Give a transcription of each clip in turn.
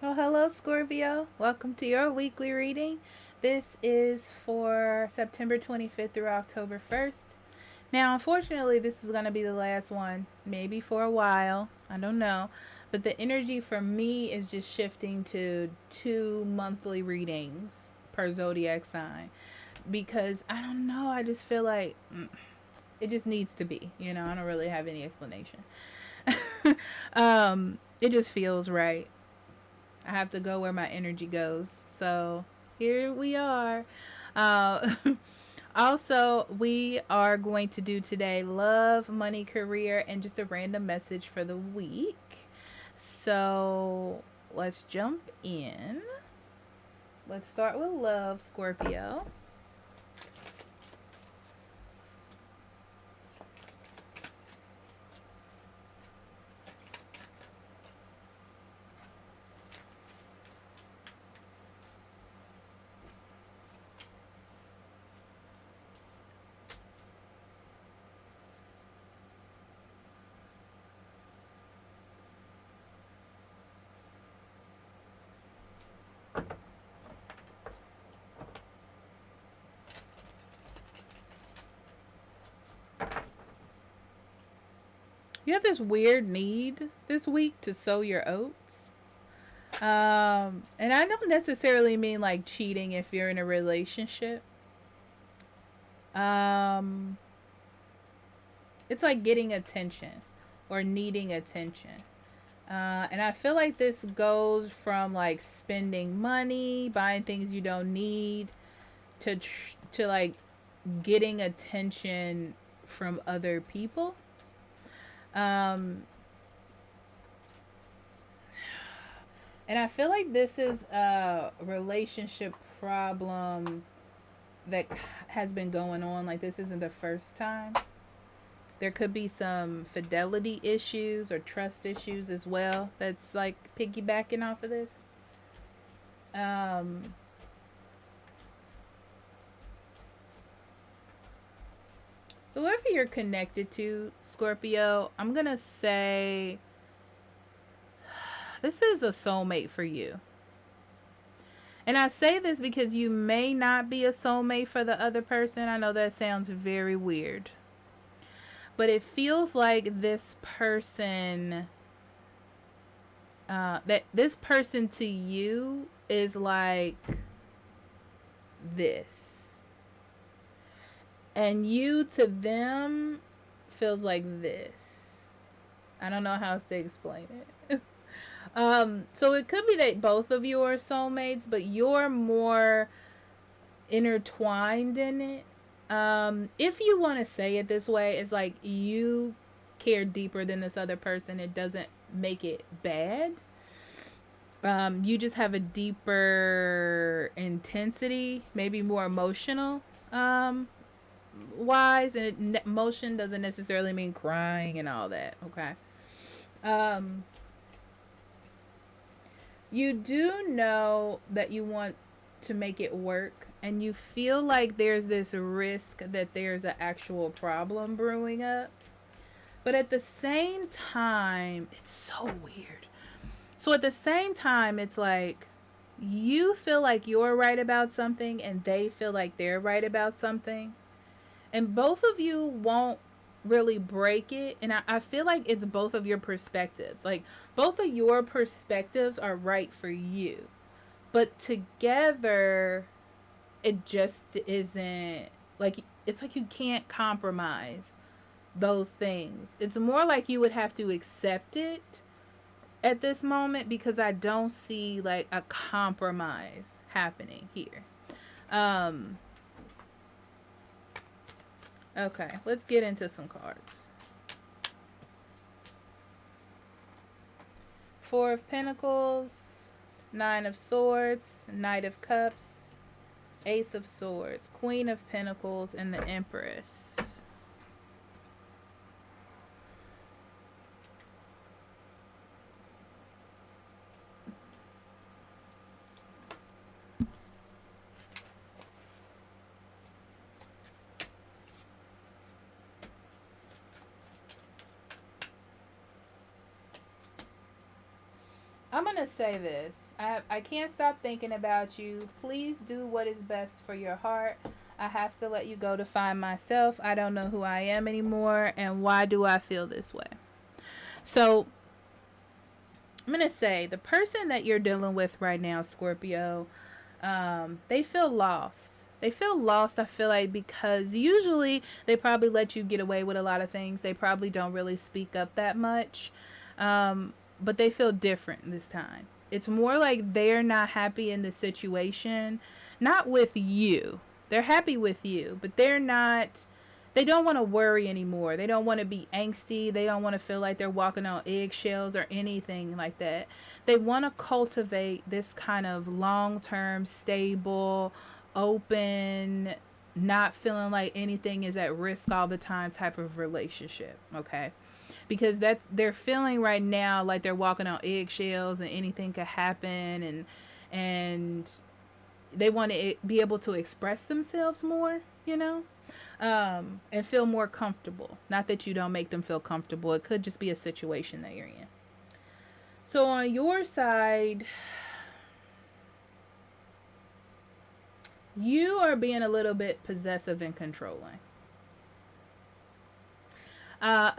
Well, hello, Scorpio. Welcome to your weekly reading. This is for September 25th through October 1st. Now, unfortunately, this is going to be the last one, maybe for a while. I don't know. But the energy for me is just shifting to 2 monthly readings per zodiac sign because I don't know. I just feel like it just needs to be. I don't really have any explanation. It just feels right. I have to go where my energy goes. So here we are. Uh, also, we are going to do today love, money, career, and just a random message for the week. So let's jump in. Let's start with love, Scorpio. You have this weird need this week to sow your oats. And I don't necessarily mean like cheating if you're in a relationship. Um, it's like getting attention or needing attention. And I feel like this goes from like spending money, buying things you don't need, to like getting attention from other people. Um, and I feel like this is a relationship problem that has been going on. Like this isn't the first time. There could be some fidelity issues or trust issues as well. That's like piggybacking off of this. Um, Whoever you're connected to, Scorpio, I'm gonna say this is a soulmate for you. And I say this because you may not be a soulmate for the other person. I know that sounds very weird. But it feels like that this person to you is like this. And you to them feels like this. I don't know how else to explain it. So it could be that both of you are soulmates, but you're more intertwined in it. If you want to say it this way, it's like you care deeper than this other person. It doesn't make it bad. You just have a deeper intensity, maybe more emotional wise, and emotion doesn't necessarily mean crying and all that. Okay. Um, you do know that you want to make it work, and you feel like there's this risk that there's an actual problem brewing up. But at the same time, it's so weird. So at the same time, it's like you feel like you're right about something and they feel like they're right about something. And both of you won't really break it. And I feel like it's both of your perspectives. Like both of your perspectives are right for you. But together, it just isn't like it's like you can't compromise those things. It's more like you would have to accept it at this moment because I don't see like a compromise happening here. Um okay, let's get into some cards. Four of Pentacles, Nine of Swords, Knight of Cups, Ace of Swords, Queen of Pentacles, and the Empress. I'm going to say this. I can't stop thinking about you. Please do what is best for your heart. I have to let you go to find myself. I don't know who I am anymore. And why do I feel this way? So I'm going to say the person that you're dealing with right now, Scorpio, they feel lost. They feel lost, I feel like, because usually they probably let you get away with a lot of things. They probably don't really speak up that much. But they feel different this time. It's more like they're not happy in the situation, not with you. They're happy with you, but they don't want to worry anymore. They don't want to be angsty. They don't want to feel like they're walking on eggshells or anything like that. They want to cultivate this kind of long-term, stable, open, not feeling like anything is at risk all the time type of relationship, okay? Because that they're feeling right now like they're walking on eggshells and anything could happen, and they want to be able to express themselves more, and feel more comfortable. Not that you don't make them feel comfortable. It could just be a situation that you're in. So on your side, you are being a little bit possessive and controlling. Uh,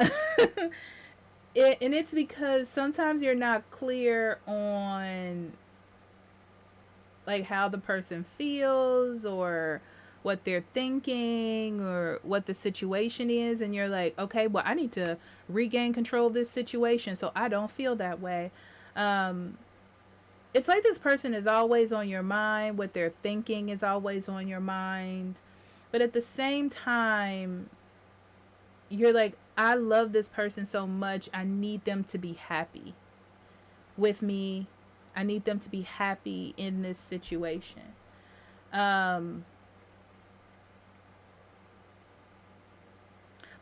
and it's because sometimes you're not clear on like how the person feels or what they're thinking or what the situation is, and you're like, okay, well, I need to regain control of this situation so I don't feel that way. It's like this person is always on your mind. What they're thinking is always on your mind. But at the same time, you're like, I love this person so much. I need them to be happy with me. I need them to be happy in this situation. But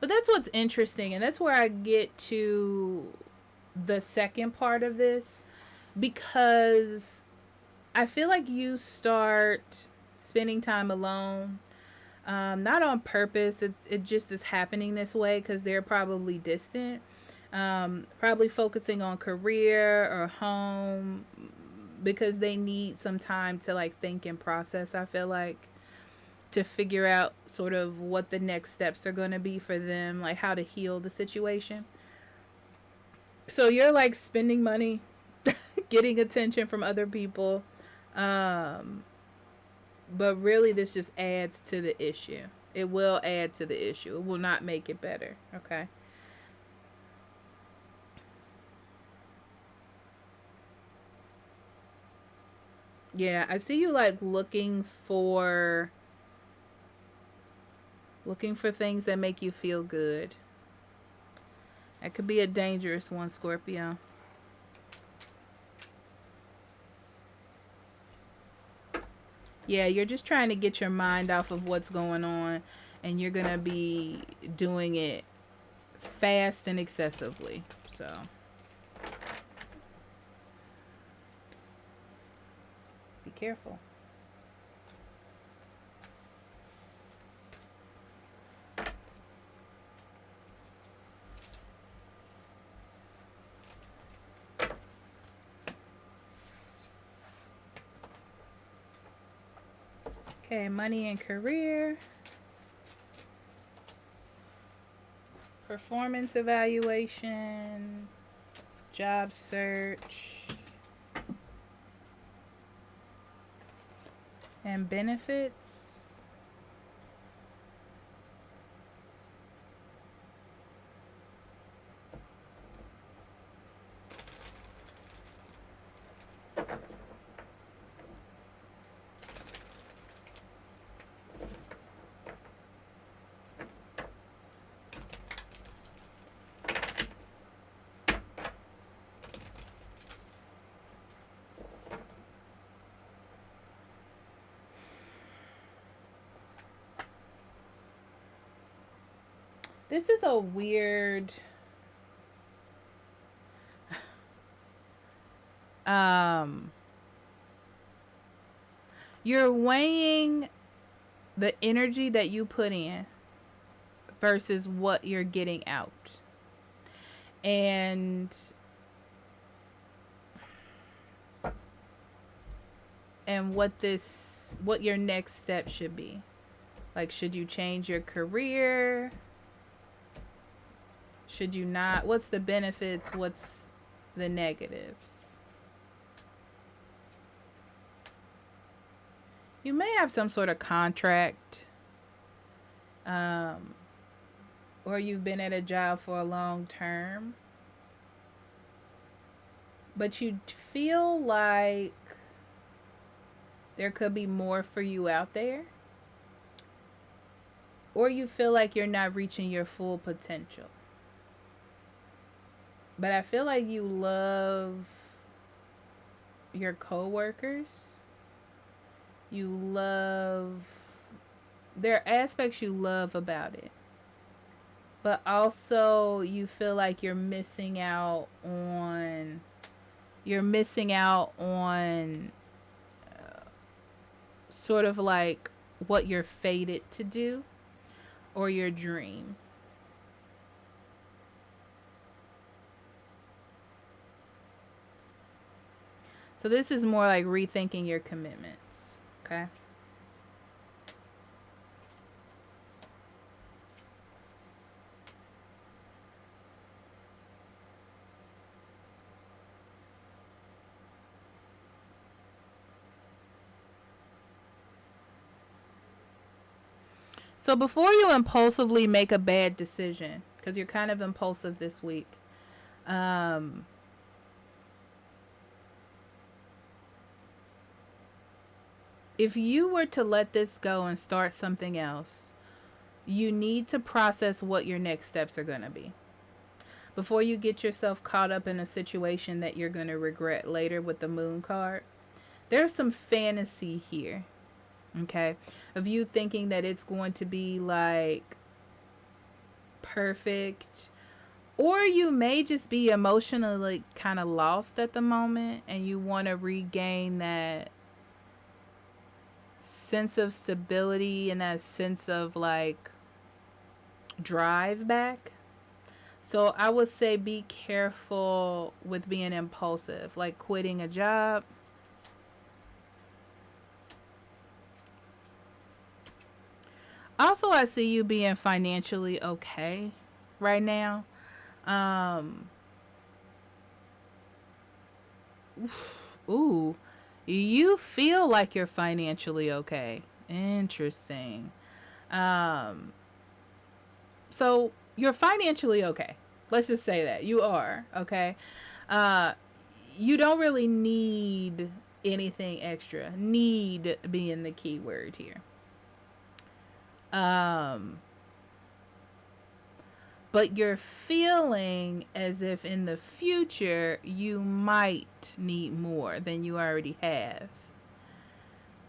that's what's interesting. And that's where I get to the second part of this. Because I feel like you start spending time alone, not on purpose. It just is happening this way because they're probably distant, probably focusing on career or home because they need some time to like think and process. I feel like to figure out sort of what the next steps are going to be for them, like how to heal the situation. So you're like spending money getting attention from other people. But really this just adds to the issue. It will add to the issue. It will not make it better. Okay. Yeah, I see you like looking for things that make you feel good. That could be a dangerous one, Scorpio. Yeah, you're just trying to get your mind off of what's going on, and you're going to be doing it fast and excessively. So, be careful. Okay, money and career. Performance evaluation. Job search. And benefits. This is a weird um you're weighing the energy that you put in versus what you're getting out. And and what your next step should be. Like, should you change your career? Should you not? What's the benefits? What's the negatives? You may have some sort of contract, um, or you've been at a job for a long term, but you feel like there could be more for you out there, or you feel like you're not reaching your full potential. But I feel like you love your coworkers. You love there are aspects you love about it. But also you feel like you're missing out on sort of like what you're fated to do or your dream. So this is more like rethinking your commitments, okay? So before you impulsively make a bad decision, because you're kind of impulsive this week, um, if you were to let this go and start something else, you need to process what your next steps are going to be before you get yourself caught up in a situation that you're going to regret later with the moon card. There's some fantasy here, okay, of you thinking that it's going to be like perfect, or you may just be emotionally kind of lost at the moment and you want to regain that sense of stability and that sense of like drive back. So I would say be careful with being impulsive, like quitting a job. Also, I see you being financially okay right now. Um, ooh, you feel like you're financially okay. Interesting. Um, so you're financially okay. Let's just say that you are okay. Uh, you don't really need anything extra. Need being the key word here. Um, but you're feeling as if in the future you might need more than you already have.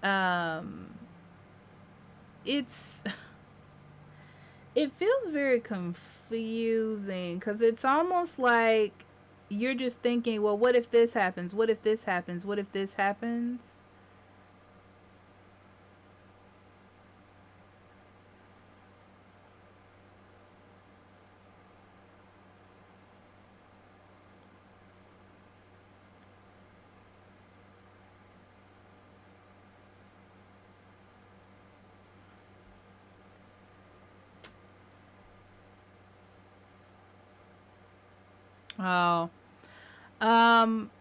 Um, it's it feels very confusing because it's almost like you're just thinking, well, what if this happens? What if this happens? What if this happens? Oh,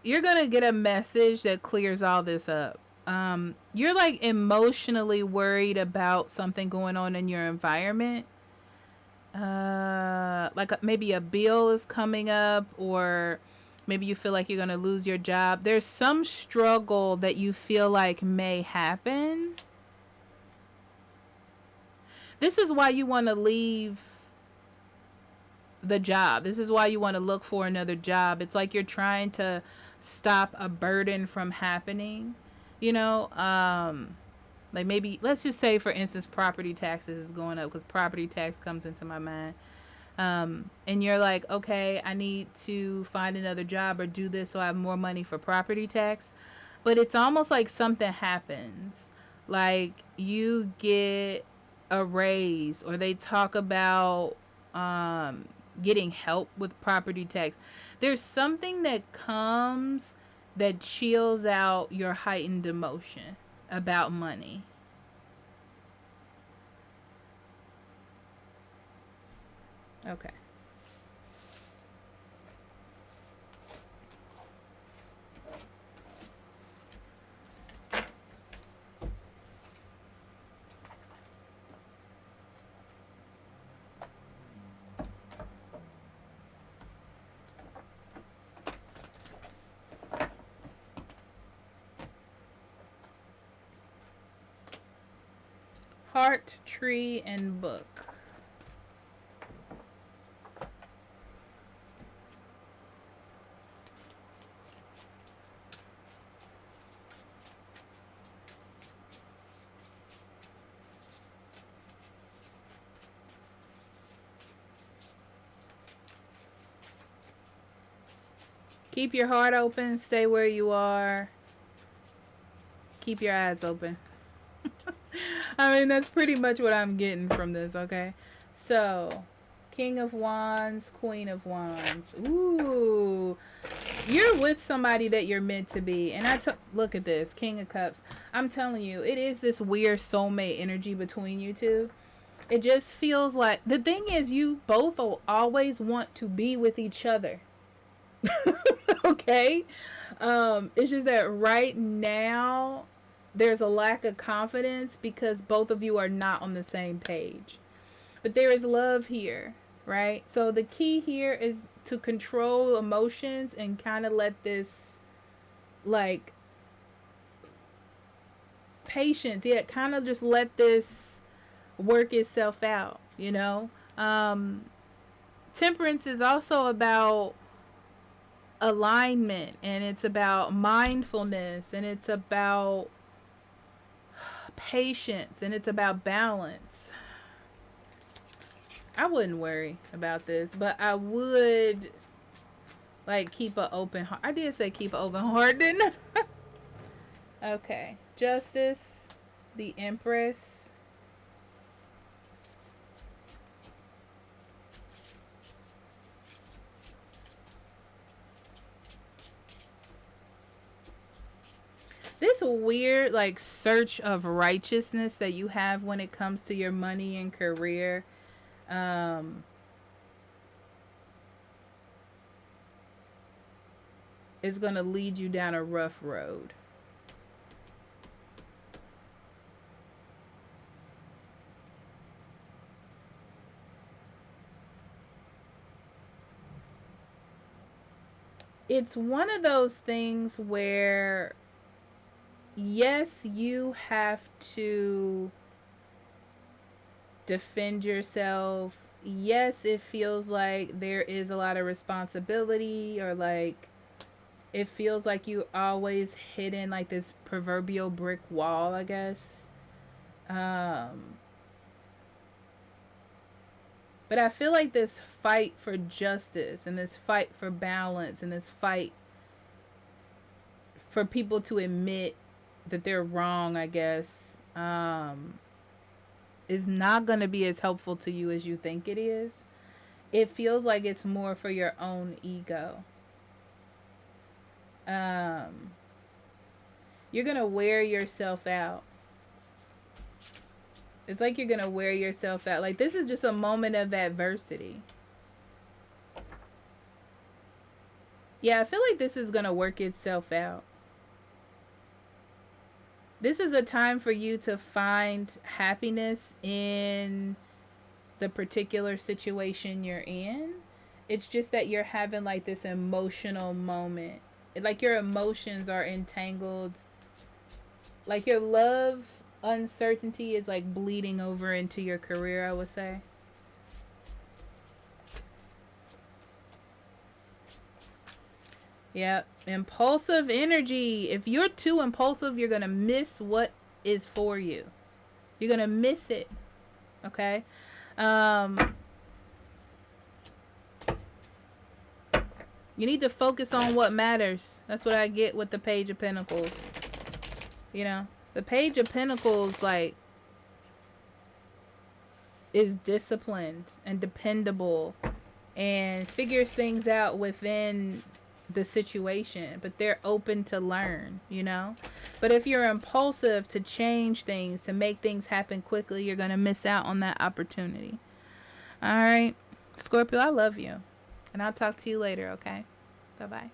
you're gonna get a message that clears all this up. You're like emotionally worried about something going on in your environment. Like maybe a bill is coming up, or maybe you feel like you're gonna lose your job. There's some struggle that you feel like may happen. This is why you want to leave the job. This is why you want to look for another job. It's like you're trying to stop a burden from happening. You know, like maybe let's just say for instance property taxes is going up because property tax comes into my mind. And you're like, okay, I need to find another job or do this so I have more money for property tax. But it's almost like something happens. Like you get a raise or they talk about getting help with property tax. There's something that comes that chills out your heightened emotion about money. Okay. Heart, tree, and book. Keep your heart open. Stay where you are. Keep your eyes open. I mean, that's pretty much what I'm getting from this, okay? So, King of Wands, Queen of Wands. Ooh. You're with somebody that you're meant to be. And look at this, King of Cups. I'm telling you, it is this weird soulmate energy between you two. It just feels like, the thing is, you both will always want to be with each other. Okay? It's just that right now there's a lack of confidence because both of you are not on the same page. But there is love here, right? So the key here is to control emotions and kind of let this, like, patience, yeah, kind of just let this work itself out, you know? Temperance is also about alignment, and it's about mindfulness, and it's about patience, and it's about balance. I wouldn't worry about this, but I would, like, keep an open heart. I did say keep an open heart, didn't I? Okay. Justice, the Empress. This weird, like, search of righteousness that you have when it comes to your money and career. Is going to lead you down a rough road. It's one of those things where, yes, you have to defend yourself. Yes, it feels like there is a lot of responsibility, or like it feels like you always hitting like this proverbial brick wall, I guess. But I feel like this fight for justice, and this fight for balance, and this fight for people to admit that they're wrong, I guess, is not going to be as helpful to you as you think it is. It feels like it's more for your own ego. You're going to wear yourself out. It's like you're going to wear yourself out. Like, this is just a moment of adversity. Yeah, I feel like this is going to work itself out. This is a time for you to find happiness in the particular situation you're in. It's just that you're having like this emotional moment. Like, your emotions are entangled. Like, your love uncertainty is like bleeding over into your career, I would say. Yep. Impulsive energy. If you're too impulsive, you're going to miss what is for you. You're going to miss it. Okay? You need to focus on what matters. That's what I get with the Page of Pentacles. You know? The Page of Pentacles, like, is disciplined and dependable and figures things out within the situation, but they're open to learn, you know? But if you're impulsive to change things, to make things happen quickly, you're going to miss out on that opportunity. All right. Scorpio, I love you. And I'll talk to you later, okay? Bye-bye.